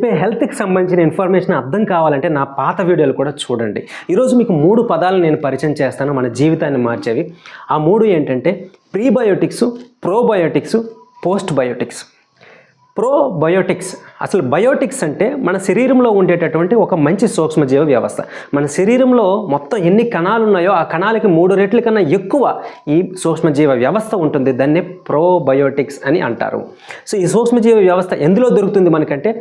చెప్పే హెల్త్కి సంబంధించిన ఇన్ఫర్మేషన్ అర్థం కావాలంటే నా పాత వీడియోలు కూడా చూడండి. ఈరోజు మీకు 3 పదాలు నేను పరిచయం చేస్తాను మన జీవితాన్ని మార్చేవి. ఆ 3 ఏంటంటే ప్రీబయోటిక్స్, ప్రోబయోటిక్స్, పోస్ట్బయోటిక్స్. ప్రోబయోటిక్స్, అసలు బయోటిక్స్ అంటే మన శరీరంలో ఉండేటటువంటి ఒక మంచి సూక్ష్మజీవ వ్యవస్థ. మన శరీరంలో మొత్తం ఎన్ని కణాలు ఉన్నాయో ఆ కణాలకి 3 రెట్ల కన్నా ఎక్కువ ఈ సూక్ష్మజీవ వ్యవస్థ ఉంటుంది. దాన్నే ప్రోబయోటిక్స్ అని అంటారు. సో ఈ సూక్ష్మజీవ వ్యవస్థ ఎందులో దొరుకుతుంది మనకంటే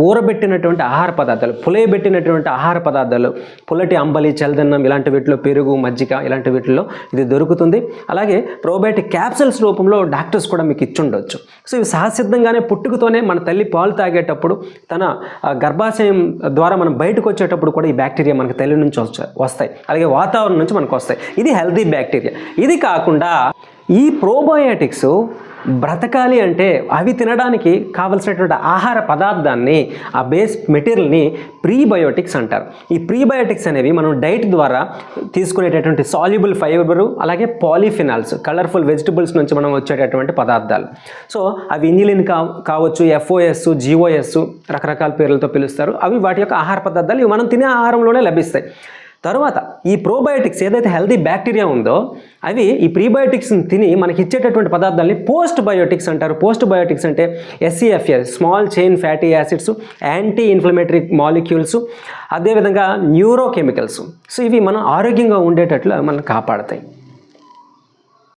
ఊరబెట్టినటువంటి ఆహార పదార్థాలు, పులియబెట్టినటువంటి ఆహార పదార్థాలు, పుల్లటి అంబలి, చల్లదన్నం, ఇలాంటి వీటిలో పెరుగు, మజ్జిగ, ఇలాంటి వీటిల్లో ఇది దొరుకుతుంది. అలాగే ప్రోబయోటిక్ క్యాప్సూల్స్ రూపంలో డాక్టర్స్ కూడా మీకు ఇచ్చుండొచ్చు. సో ఇవి సహసిద్ధంగానే పుట్టుకతోనే మన తల్లి పాలు తాగేటప్పుడు తన గర్భాశయం ద్వారా మనం బయటకు వచ్చేటప్పుడు కూడా ఈ బ్యాక్టీరియా మనకి తల్లి నుంచి వస్తాయి. అలాగే వాతావరణం నుంచి మనకు వస్తాయి. ఇది హెల్తీ బ్యాక్టీరియా. ఇది కాకుండా ఈ ప్రోబయోటిక్స్ బ్రతకాలి అంటే అవి తినడానికి కావలసినటువంటి ఆహార పదార్థాన్ని, ఆ బేస్ మెటీరియల్ని ప్రీబయోటిక్స్ అంటారు. ఈ ప్రీబయోటిక్స్ అనేవి మనం డైట్ ద్వారా తీసుకునేటటువంటి సాల్యుబుల్ ఫైబరు, అలాగే పాలిఫినాల్స్, కలర్ఫుల్ వెజిటబుల్స్ నుంచి మనం వచ్చేటటువంటి పదార్థాలు. సో అవి ఇన్యులిన్ కావచ్చు, ఎఫ్ఓఎస్, జిఓఎస్, రకరకాల పేర్లతో పిలుస్తారు. అవి వాటి యొక్క ఆహార పదార్థాలు ఇవి మనం తినే ఆహారంలోనే లభిస్తాయి. తర్వాత ఈ ప్రోబయోటిక్స్ ఏదైతే హెల్తీ బ్యాక్టీరియా ఉందో అవి ఈ ప్రీబయోటిక్స్ని తిని మనకి ఇచ్చేటటువంటి పదార్థాలని పోస్ట్ బయోటిక్స్ అంటారు. పోస్ట్ బయోటిక్స్ అంటే SCFAs, small chain fatty acids, anti inflammatory molecules, అదేవిధంగా న్యూరోకెమికల్స్. సో ఇవి మనం ఆరోగ్యంగా ఉండేటట్లు మనల్ని కాపాడతాయి.